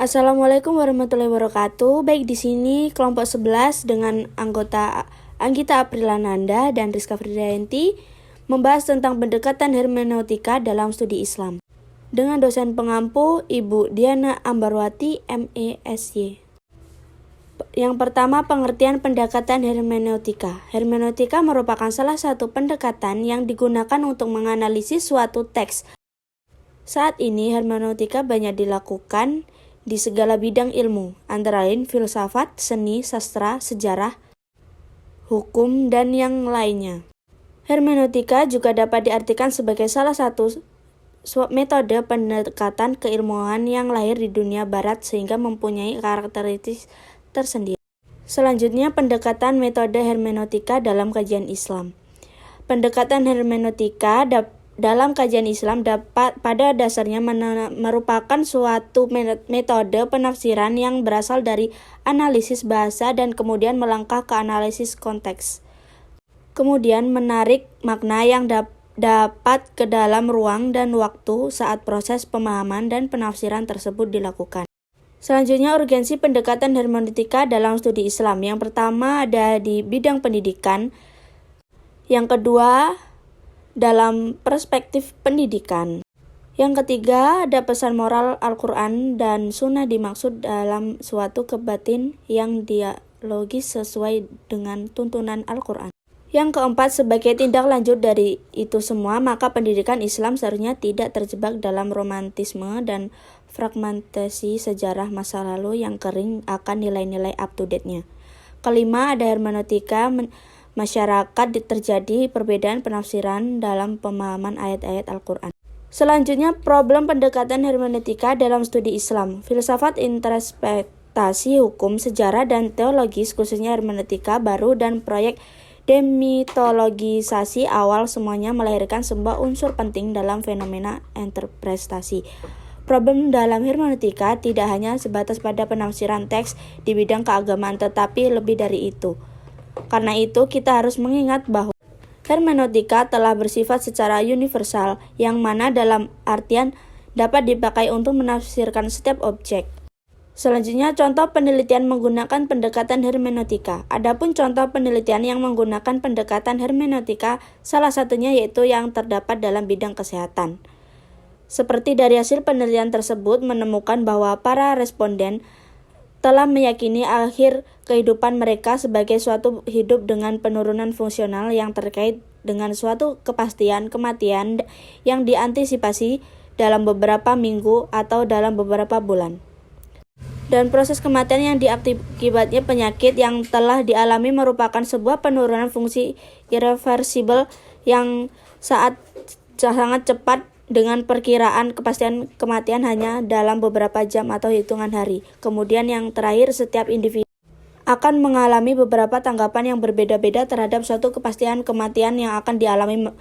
Assalamualaikum warahmatullahi wabarakatuh. Baik, di sini kelompok 11 dengan anggota Anggita Aprilananda dan Rizka Fridayanti membahas tentang pendekatan hermeneutika dalam studi Islam dengan dosen pengampu Ibu Diana Ambarwati, MESY. Yang pertama, pengertian pendekatan hermeneutika. Hermeneutika merupakan salah satu pendekatan yang digunakan untuk menganalisis suatu teks. Saat ini hermeneutika banyak dilakukan di segala bidang ilmu, antara lain filsafat, seni, sastra, sejarah, hukum, dan yang lainnya. Hermeneutika juga dapat diartikan sebagai salah satu metode pendekatan keilmuan yang lahir di dunia barat sehingga mempunyai karakteristik tersendiri. Selanjutnya, pendekatan metode hermeneutika dalam kajian Islam. Pendekatan hermeneutika dalam kajian Islam pada dasarnya merupakan suatu metode penafsiran yang berasal dari analisis bahasa dan kemudian melangkah ke analisis konteks. Kemudian menarik makna yang dapat ke dalam ruang dan waktu saat proses pemahaman dan penafsiran tersebut dilakukan. Selanjutnya, urgensi pendekatan hermeneutika dalam studi Islam. Yang pertama ada di bidang pendidikan. Yang kedua, dalam perspektif pendidikan. Yang ketiga, ada pesan moral Al-Quran dan Sunnah dimaksud dalam suatu kebatin yang dialogis sesuai dengan tuntunan Al-Quran. Yang keempat, sebagai tindak lanjut dari itu semua, maka pendidikan Islam seharusnya tidak terjebak dalam romantisme dan fragmentasi sejarah masa lalu yang kering akan nilai-nilai up-to-date-nya. Kelima, ada hermeneutika masyarakat terjadi perbedaan penafsiran dalam pemahaman ayat-ayat Al-Quran. Selanjutnya, problem pendekatan hermeneutika dalam studi Islam. Filsafat, introspeksi, hukum, sejarah, dan teologis, khususnya hermeneutika baru dan proyek demitologisasi awal semuanya melahirkan sebuah unsur penting dalam fenomena interpretasi. Problem dalam hermeneutika tidak hanya sebatas pada penafsiran teks di bidang keagamaan, tetapi lebih dari itu. Karena itu, kita harus mengingat bahwa hermeneutika telah bersifat secara universal, yang mana dalam artian dapat dipakai untuk menafsirkan setiap objek. Selanjutnya, contoh penelitian menggunakan pendekatan hermeneutika. Adapun contoh penelitian yang menggunakan pendekatan hermeneutika, salah satunya yaitu yang terdapat dalam bidang kesehatan. Seperti dari hasil penelitian tersebut menemukan bahwa para responden telah meyakini akhir kehidupan mereka sebagai suatu hidup dengan penurunan fungsional yang terkait dengan suatu kepastian kematian yang diantisipasi dalam beberapa minggu atau dalam beberapa bulan. Dan proses kematian yang diakibatnya penyakit yang telah dialami merupakan sebuah penurunan fungsi irreversibel yang sangat cepat dengan perkiraan kepastian kematian hanya dalam beberapa jam atau hitungan hari. Kemudian yang terakhir, setiap individu akan mengalami beberapa tanggapan yang berbeda-beda terhadap suatu kepastian kematian yang akan dialami